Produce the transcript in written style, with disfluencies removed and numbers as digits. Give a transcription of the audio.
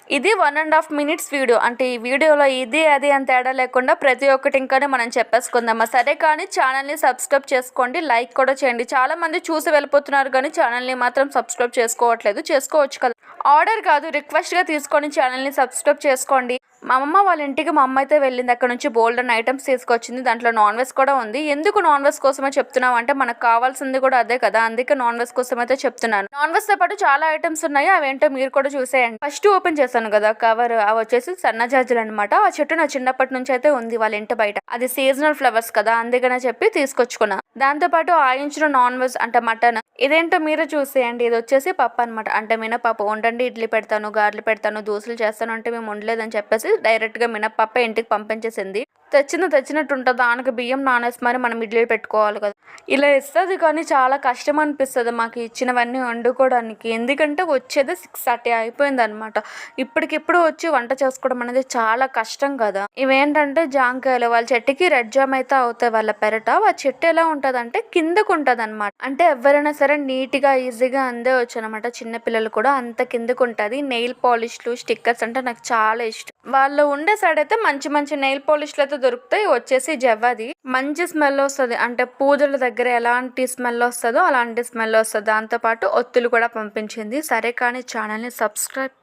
ఇది 1.5 minutes video. అంటే ఈ వీడియోలో ఇది, అది అని తేడా లేకుండా ప్రతి ఒక్కటి ఇంకానే మనం చెప్పేసుకుందామా. సరే కానీ ఛానల్‌ని సబ్స్క్రైబ్ చేసుకోండి. లైక్ కూడా చేయండి. చాలామంది చూసి వెళ్ళిపోతున్నారు కానీ ఛానల్‌ని మాత్రం సబ్స్క్రైబ్ చేసుకోవట్లేదు. చేసుకోవచ్చు కదా. ఆర్డర్ కాదు, రిక్వెస్ట్‌గా తీసుకొని ఛానల్‌ని సబ్స్క్రైబ్ చేసుకోండి. మా అమ్మమ్మ వాళ్ళ ఇంటికి మా అమ్మ అయితే వెళ్ళింది. అక్కడ నుంచి బోల్డెన్ ఐటమ్స్ తీసుకొచ్చింది. దాంట్లో నాన్ వెజ్ కూడా ఉంది. ఎందుకు నాన్ వెజ్ కోసమే చెప్తున్నాం అంటే మనకు కావాల్సింది కూడా అదే కదా. అందుకే నాన్ వెజ్ కోసం అయితే చెప్తున్నాను. నాన్ వెజ్తో పాటు చాలా ఐటమ్స్ ఉన్నాయి. అవేంటో మీరు కూడా చూసేయండి. ఫస్ట్ ఓపెన్ చేశాను కదా కవర్, అవి వచ్చేసి సన్నజాజులు అనమాట. ఆ చెట్టు నా చిన్నప్పటి నుంచి అయితే ఉంది వాళ్ళ ఇంటి బయట. అది సీజనల్ ఫ్లవర్స్ కదా, అందుకనే చెప్పి తీసుకొచ్చుకున్నా. దాంతో పాటు ఆయించిన నాన్ వెజ్ అంటే మటన్. ఇదేంటో మీరు చూసేయండి. ఇది వచ్చేసి పప్పు అనమాట. అంటే మినపప్పు. వండండి, ఇడ్లీ పెడతాను, గారెలు పెడతాను, దోశలు చేస్తాను అంటే మేము వండలేదని చెప్పేసి డైరెక్ట్గా మినపప్పే ఇంటికి పంపించేసింది. తెచ్చినట్టు ఉంటుంది. దానికి బియ్యం నానేసి మరి మనం ఇడ్లీ పెట్టుకోవాలి కదా. ఇలా ఇస్తుంది కానీ చాలా కష్టం అనిపిస్తుంది మాకు ఇచ్చినవన్నీ వండుకోవడానికి. ఎందుకంటే వచ్చేది 6:30 అయిపోయింది అనమాట. ఇప్పటికిప్పుడు వచ్చి వంట చేసుకోవడం అనేది చాలా కష్టం కదా. ఇవేంటంటే జాంకాయలు. వాళ్ళ చెట్టుకి రెడ్ జామ్ అయితే అవుతాయి వాళ్ళ పెరట. వాళ్ళ చెట్టు ఎలా ఉంటుంది అంటే కిందకు ఉంటుంది అనమాట. అంటే ఎవరైనా సరే నీట్గా ఈజీగా అందే వచ్చు అనమాట. చిన్నపిల్లలు కూడా అంత కిందకు ఉంటుంది. నెయిల్ పాలిష్లు, స్టిక్కర్స్ అంటే నాకు చాలా ఇష్టం. వాళ్ళు ఉండే సైడ్ అయితే మంచి నెయిల్ పాలిష్లు అయితే దొరుకుతాయి. వచ్చేసి జవ్వాది మంచి స్మెల్ వస్తుంది. అంటే పూజల దగ్గర ఎలాంటి స్మెల్ వస్తుందో అలాంటి స్మెల్ వస్తుంది. దాంతోపాటు ఒత్తులు కూడా పంపించింది. సరే కానీ ఛానల్ని సబ్స్క్రైబ్